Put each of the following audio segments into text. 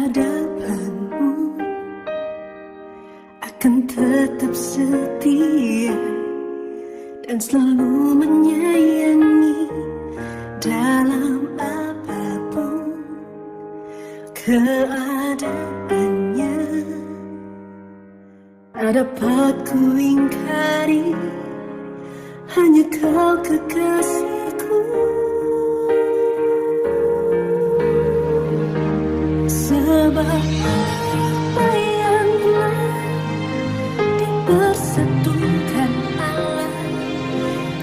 hadapanmu akan tetap setia dan selalu menyayangi dalam apapun keadaannya. Tak dapat ku ingkari, hanya kau kekasihku. Sebab apa yang telah dipersatukan Allah,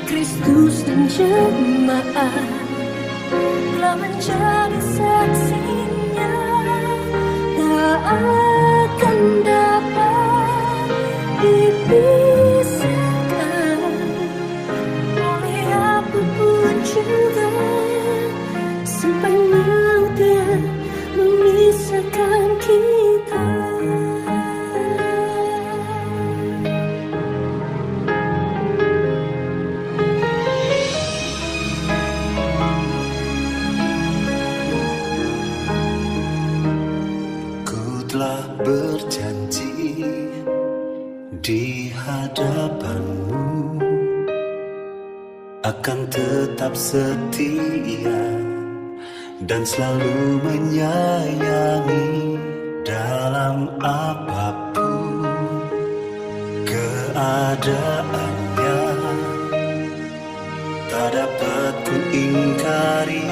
Kristus dan jemaat telah menjadi saksinya. Tak akan dapat dipisahkan oleh apapun juga, sampai maut yang memisahkan kita. Ku telah berjanji di hadapanmu akan tetap setia dan selalu menyayangi dalam apapun keadaannya. Tak dapat ku ingkari,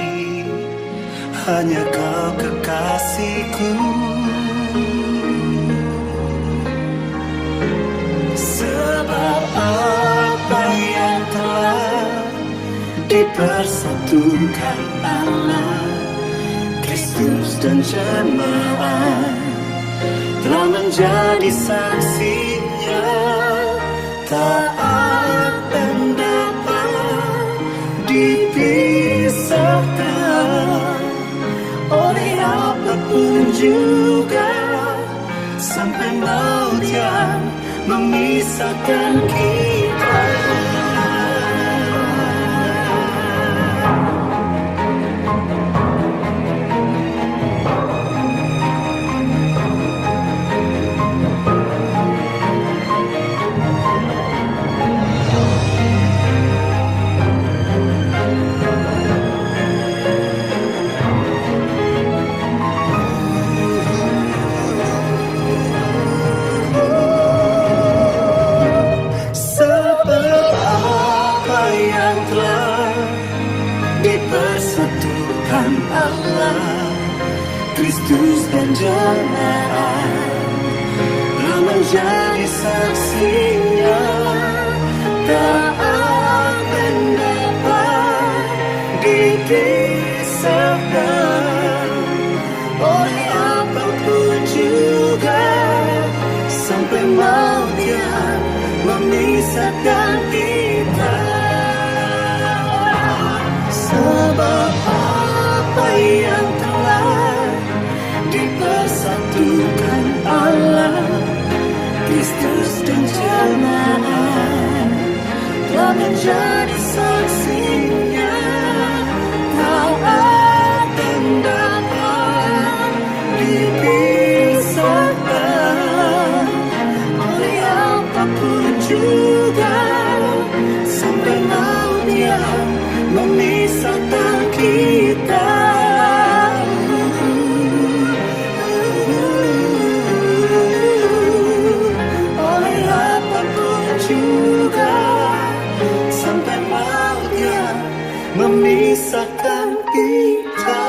hanya kau kekasihku. Sebab apa yang telah dipersatukan Allah, Kristus dan jemaat telah menjadi saksinya. Tak akan dapat dipisahkan oleh apapun juga, sampai maut yang memisahkan kita. Dipersatukan Allah, Kristus dan jemaat telah menjadi saksinya. Tak akan dapat dipisahkan oleh apapun juga, sampai maut yang memisahkan kita. Sebab apa yang telah dipersatukan Allah, Kristus dan jemaat telah menjadi saksinya. Tak akan dapat dipisahkan oleh apapun juga, sampai maut yang memisahkan kita. Oleh apapun juga, sampai maut yang memisahkan kita.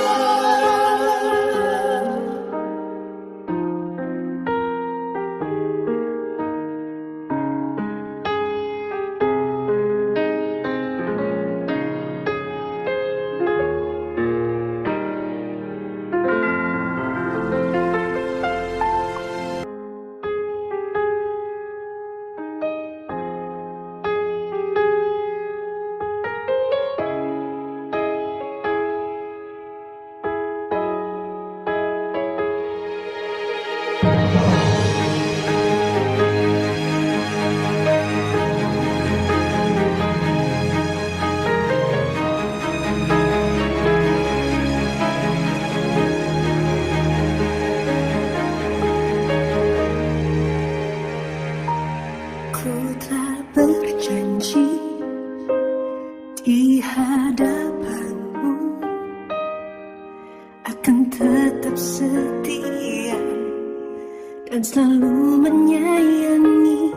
akan tetap setia dan selalu menyayangi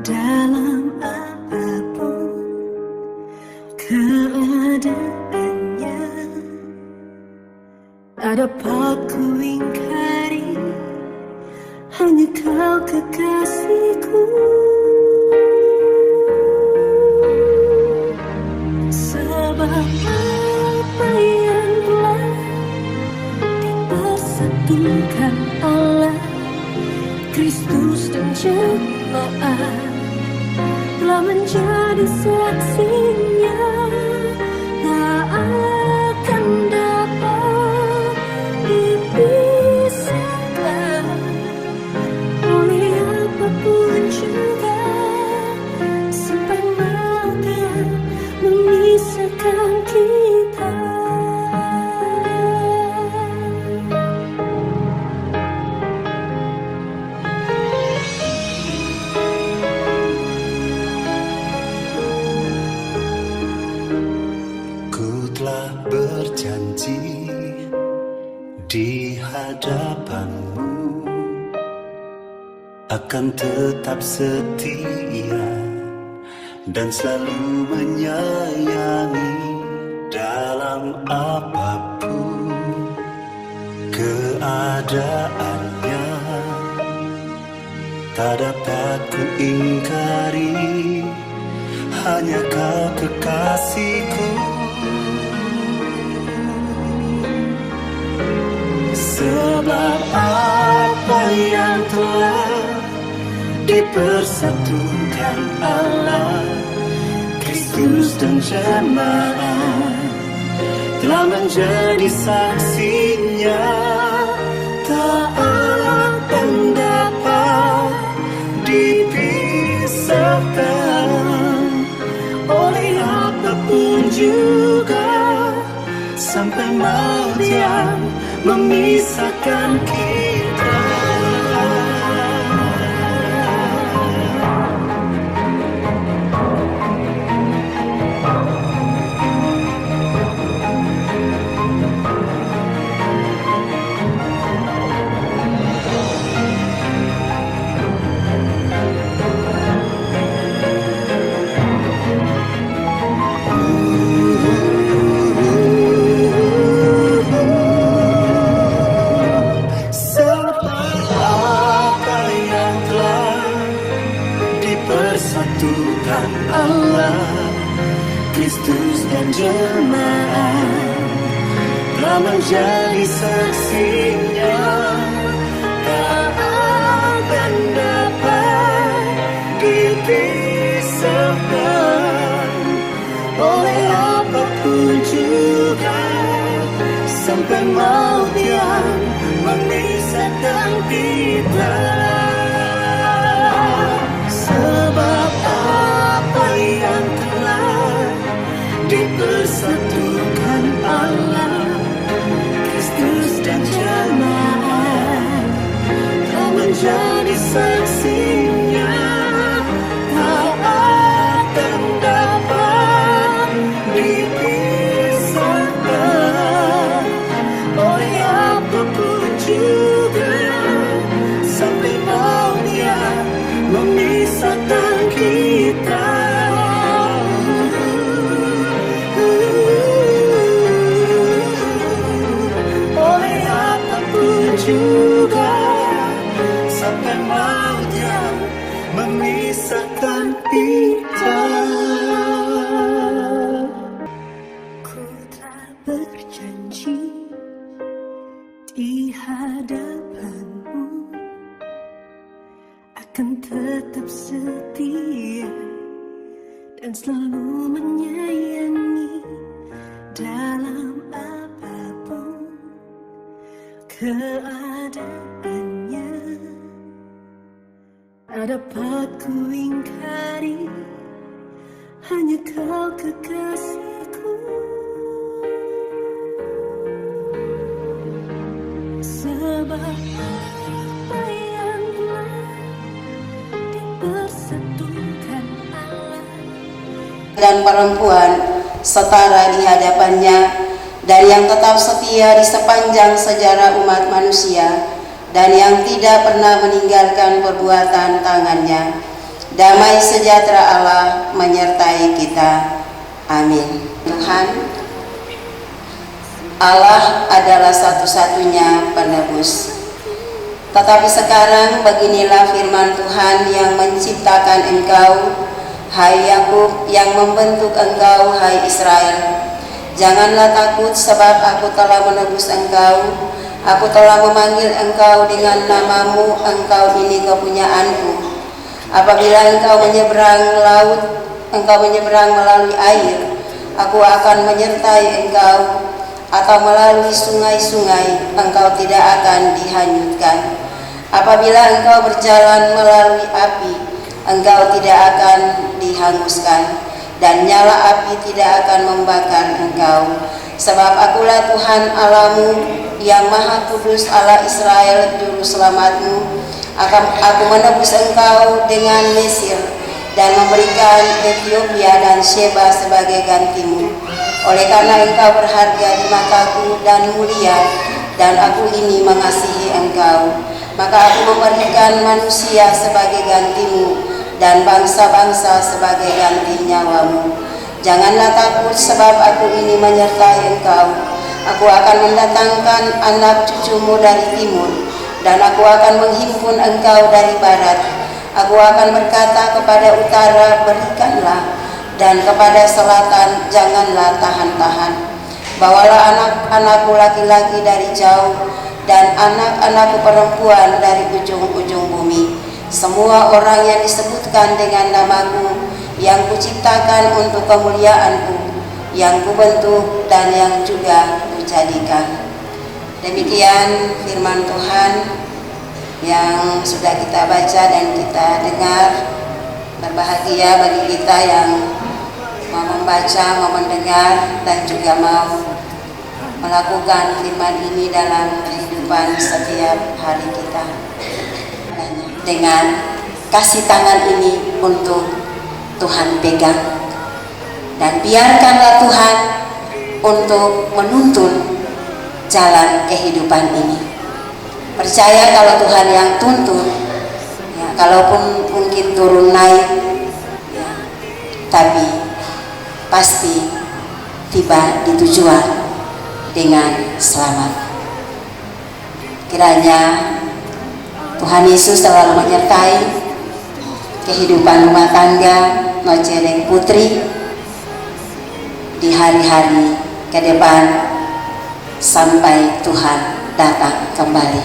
dalam apapun keadaannya. Tak dapat ku ingkari, hanya kau kekasihku. Sebab apa yang telah dipersatukan Allah, Kristus dan jemaat telah menjadi saksinya. Tak akan dapat dipisahkan oleh apapun juga, sampai maut yang memisahkan kita. Telah berjanji di hadapanmu akan tetap setia dan selalu menyayangi dalam apapun keadaannya. Tak dapat ku ingkari, hanya kau kekasihku. Sebab apa yang telah dipersatukan Allah, Kristus dan jemaat telah menjadi saksinya. Tak akan dapat dipisahkan oleh apapun juga, sampai maut yang memisahkan kita. Persatukan Allah, Kristus dan jemaat telah menjadi saksinya. Tak akan dapat dipisahkan oleh apapun juga, sampai maut yang memisahkan kita. Sebab apa yang telah dipersatukan Allah, Kristus dan jemaat telah menjadi saksinya. Tak akan dapat dipisahkan oleh apapun juga, sampai maut yang memisahkan kita. Oleh apapun juga, sampai maut yang memisahkan kita. Ku telah berjanji di hadapanmu akan tetap setia dan selalu menyayangi dalam apapun keadaannya. Tak dapat ku ingkari, hanya kau kekasihku. Sebab apa yang telah dipersatukan Allah dan perempuan setara di hadapannya dari yang tetap setia di sepanjang sejarah umat manusia, dan yang tidak pernah meninggalkan perbuatan tangannya. Damai sejahtera Allah menyertai kita. Amin. Tuhan, Allah adalah satu-satunya penebus. Tetapi sekarang beginilah firman Tuhan yang menciptakan engkau, hai Yakub, yang membentuk engkau, hai Israel. Janganlah takut, sebab aku telah menebus engkau. Aku telah memanggil engkau dengan namamu, engkau ini kepunyaanku. Apabila engkau menyeberang laut, engkau menyeberang melalui air, aku akan menyertai engkau. Atau melalui sungai-sungai, engkau tidak akan dihanyutkan. Apabila engkau berjalan melalui api, engkau tidak akan dihanguskan, dan nyala api tidak akan membakar engkau. Sebab akulah Tuhan Allahmu, yang Maha Kudus, Allah Israel, Juru Selamatmu. Aku menebus engkau dengan Mesir, dan memberikan Ethiopia dan Sheba sebagai gantimu. Oleh karena engkau berharga di mataku dan mulia, dan aku ini mengasihi engkau, maka aku memberikan manusia sebagai gantimu, dan bangsa-bangsa sebagai ganti nyawamu. Janganlah takut, sebab aku ini menyertai engkau. Aku akan mendatangkan anak cucumu dari timur, dan aku akan menghimpun engkau dari barat. Aku akan berkata kepada utara, berikanlah, dan kepada selatan, janganlah tahan-tahan. Bawalah anak-anakku laki-laki dari jauh, dan anak-anakku perempuan dari ujung-ujung bumi. Semua orang yang disebutkan dengan namaku, yang kuciptakan untuk kemuliaanku, yang kubentuk dan yang juga kujadikan. Demikian firman Tuhan yang sudah kita baca dan kita dengar. Berbahagia bagi kita yang mau membaca, mau mendengar, dan juga mau melakukan firman ini dalam kehidupan setiap hari kita. Dengan kasih tangan ini untuk Tuhan pegang, dan biarkanlah Tuhan untuk menuntun jalan kehidupan ini. Percaya kalau Tuhan yang tuntun, ya, kalaupun mungkin turun naik, ya, tapi pasti tiba di tujuan dengan selamat. Kiranya Tuhan Yesus selalu menyertai kehidupan rumah tangga Nocereng Putri di hari-hari ke depan sampai Tuhan datang kembali.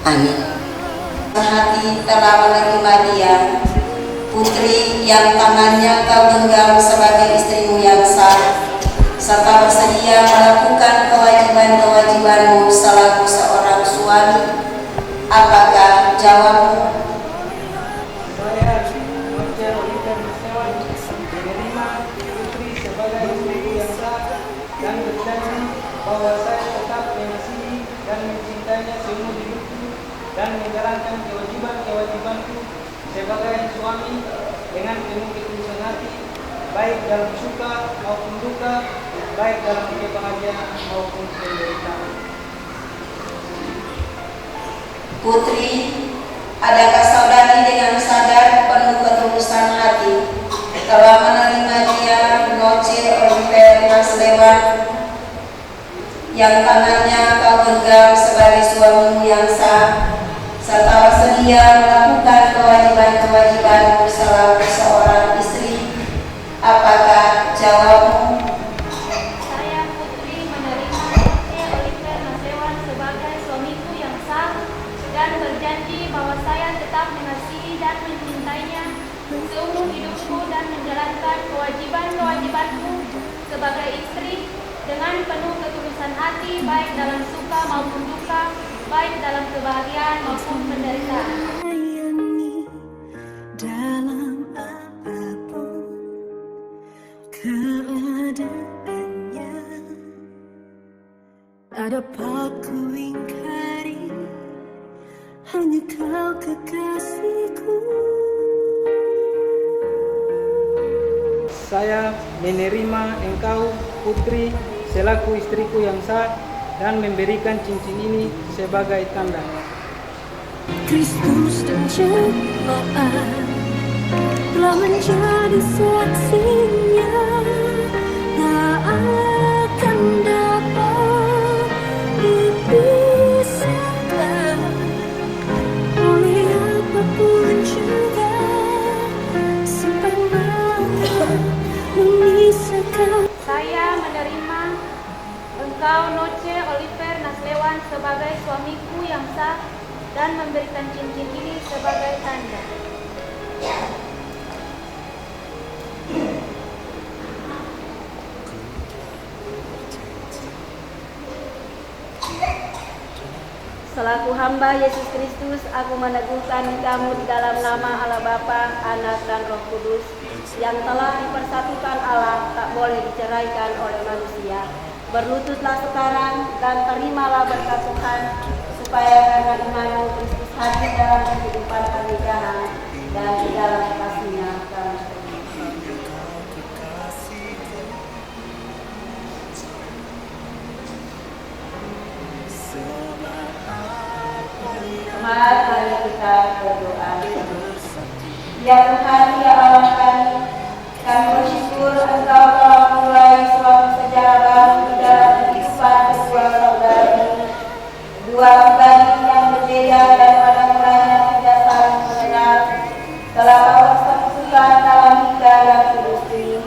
Amin. Hati telah menerima dia, putri yang tangannya kau genggam sebagai istrimu yang sah, serta bersedia melakukan kewajiban-kewajibanmu selaku seorang suami. Apakah jawabmu? Saya Noce Oliver Masewan menerima Putri sebagai istriku yang sah, dan berjanji bahwa saya tetap mengasihi dan mencintainya seumur hidupku, dan menjalankan kewajiban-kewajibanku sebagai suami dengan penuh ketulusan hati, baik dalam suka maupun duka, baik dalam kebahagiaan maupun penderitaan. Putri, adakah saudari dengan sadar penuh ketulusan hati telah menerima dia, Noce Oliver Maslewan, yang tangannya kau genggam sebagai suamimu yang sah, serta bersedia melakukan kewajiban-kewajibanmu selaku seorang istri? Apakah jawabmu? Saya Putri menerima Noce Oliver Masewan sebagai suamiku yang sah, dan berjanji bahwa saya tetap mengasihi dan mencintainya seumur hidupku, dan menjalankan kewajiban-kewajibanku sebagai istri dengan penuh ketulusan hati, baik dalam suka maupun duka, baik dalam kebahagiaan maupun penderitaan. Sayangi dalam apapun keadaannya, tak dapat ku ingkari, hanya kau kekasihku. Saya menerima engkau, Putri, selaku istriku yang sah dan memberikan cincin ini sebagai tanda. Kristus dan jemaat telah menjadi saksinya, tak akan dapat dipisahkan oleh apapun juga, sampai maut memisahkan. Saya menerima engkau Noce Oliver Naslewan sebagai suamiku yang sah dan memberikan cincin ini sebagai tanda. Selaku hamba Yesus Kristus, aku meneguhkan kamu di dalam nama Allah Bapa, Anak, dan Roh Kudus, yang telah dipersatukan Allah, tak boleh diceraikan oleh manusia. Berlututlah sekarang dan terimalah berkat Tuhan, supaya karena imanmu Kristus hadir dalam kehidupan pernikahan dan di dalam kasih-Nya kamu terima. Mari kita berdoa. Ya Tuhan, ya Allah kami bersyukur Engkau telah memulai suatu sejarah baru di dalam kehidupan kedua saudara ini. Dua pribadi yang berbeda dan pada mulanya tidak saling mengenal telah Kau persekutukan dalam nikah yang kudus ini.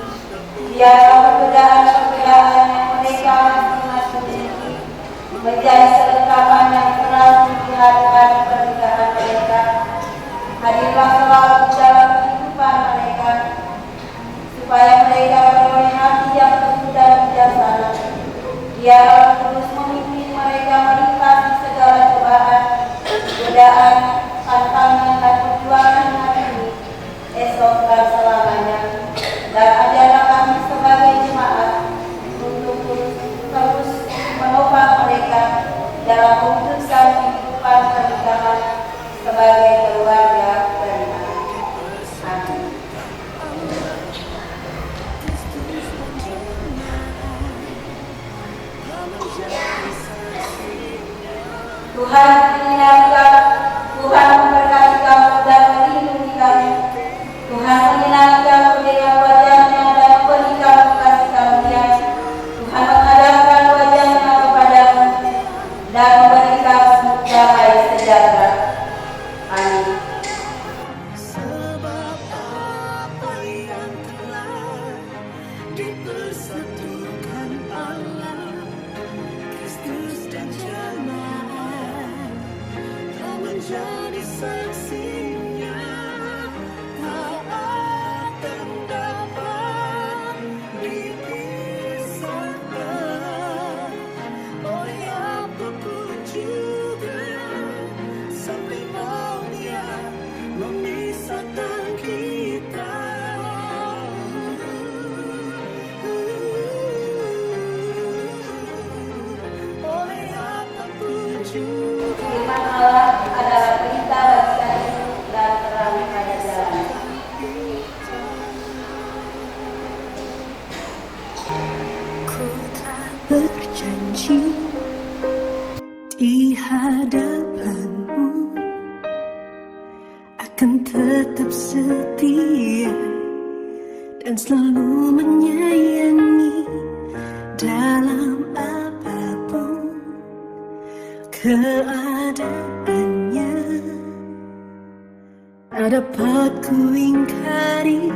Biarlah perbedaan-perbedaan yang mereka masing-masing miliki menjadi kelengkapan yang selalu dilihat dari pernikahan mereka. Hadirlah selalu dalam kehidupan mereka, supaya mereka beroleh hati yang teguh dan bijaksana. Biarlah terus memimpin mereka melintasi segala cobaan, godaan, tantangan dan perjuangan hari ini, esok dan selamanya. Dan ajarlah kami sebagai jemaat untuk terus menopang mereka dalam mewujudkan kehidupan pernikahan sebagai keluarga beriman. Amin. Tuhan menyenangkan, Tuhan memberkati kamu dan melindungi kamu. Tuhan menyinari kamu dengan wajah-Nya dan memberi kamu kasih karunia. Tuhan menghadapkan wajah-Nya kepadamu dan memberi kamu damai sejahtera. Amin. Sebab apa yang telah dipersatukan Allah, Kristus dan jemaat telah menjadi saksinya, tak akan dapat dipisahkan oleh apapun juga, sampai maut yang memisahkan kita. Oleh apapun juga. Firman Allah adalah perintah bagi kami dan terang pada jalan. Ku telah berjanji di hadapanmu akan tetap setia dan selalu menyayangi dalam apapun keadaannya. Tak dapat ku ingkari,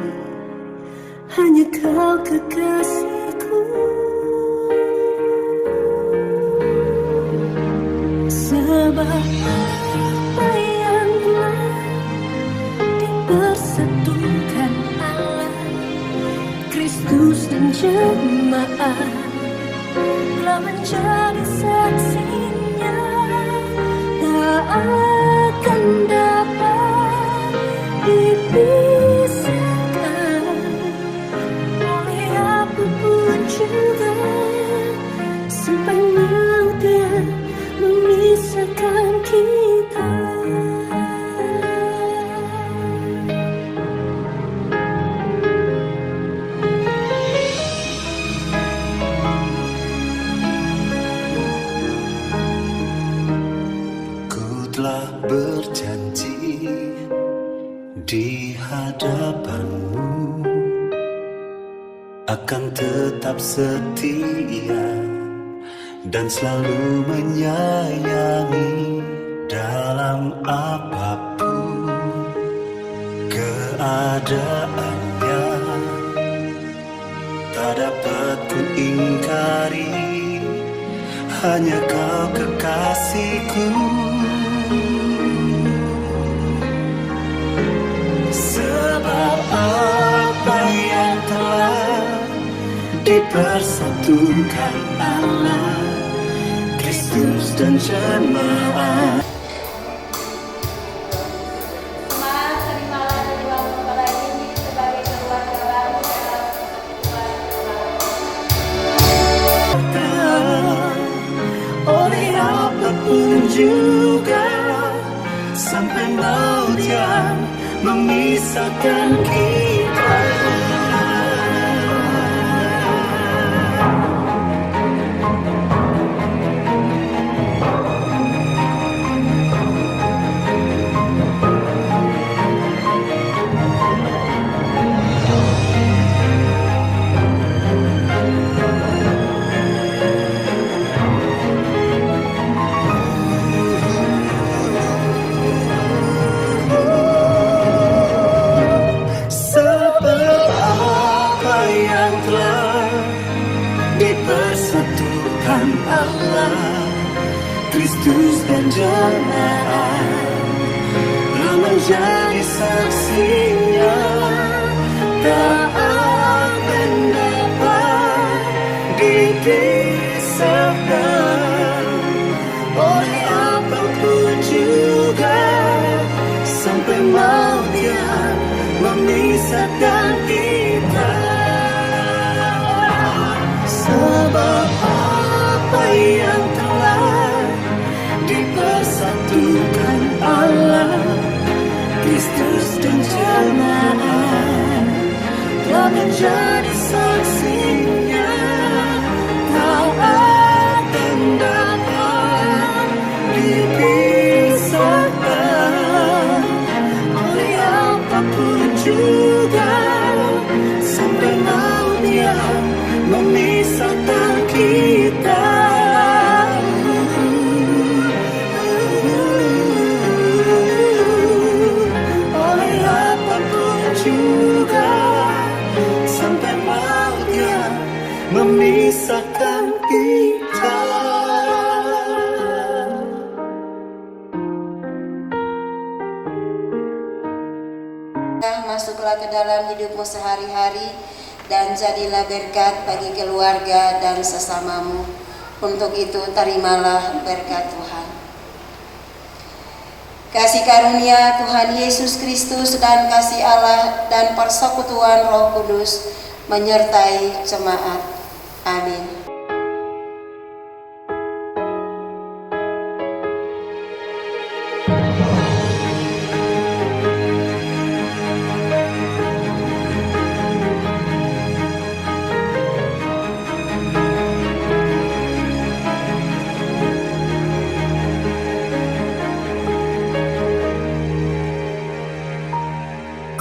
hanya Kau kekasihku. Sebab apa yang telah dipersatukan Allah, Kristus dan jemaat telah menjadi saksinya, tak akan dapat dipisahkan oleh apapun juga, sampai maut yang memisahkan kita. hadapanmu akan tetap setia dan selalu menyayangi dalam apapun keadaannya. Tak dapat ku ingkari, hanya kau kekasihku. Sebab apa yang telah dipersatukan Allah, Kristus dan jemaat. Jemaat, terimalah kedua mempelai ini sebagai keluarga baru dalam Tuhan. Oleh apapun juga, sampai maut yang memisahkan kita. Dipersatukan Allah, Kristus dan jemaat telah menjadi saksinya. Tak akan dapat dipisahkan oleh apapun juga, sampai maut yang memisahkan kita. Sebab apa yang telah dipersatukan Allah, Kristus dan jemaat telah menjadi saksinya. Tak akan dapat dipisahkan oleh apapun juga, sampai maut yang memisahkan kita. Oleh apapun juga, sampai maut yang memisahkan kita. Masuklah ke dalam hidupmu sehari-hari dan jadilah berkat bagi keluarga dan sesamamu. Untuk itu terimalah berkat Tuhan. Kasih karunia Tuhan Yesus Kristus dan kasih Allah dan persekutuan Roh Kudus menyertai jemaat. Amin.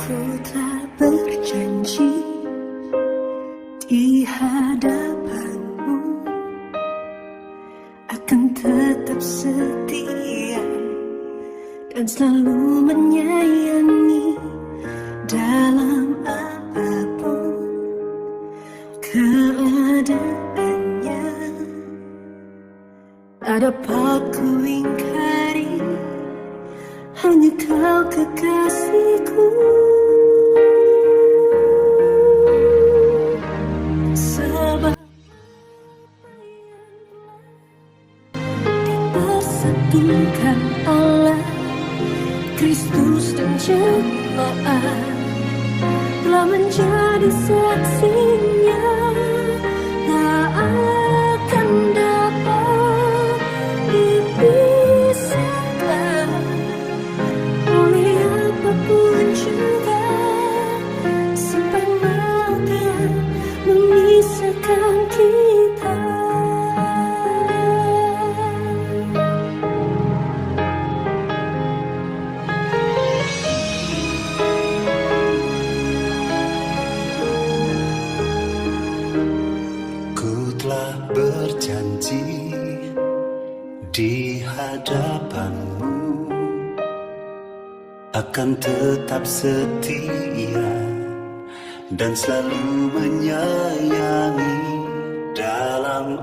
Ku telah berjanji di hadapanmu akan tetap setia dan selalu menyayangi dalam apapun keadaannya. Tak dapat ku ingkari, hanya kau kekasihku. Sebab dipersatukan Allah, Kristus dan jemaat telah menjadi saksinya. Tak akan dapat dipisahkan oleh apapun juga, sampai maut yang memisahkan kita. di hadapanmu, akan tetap setia dan selalu menyayangi dalam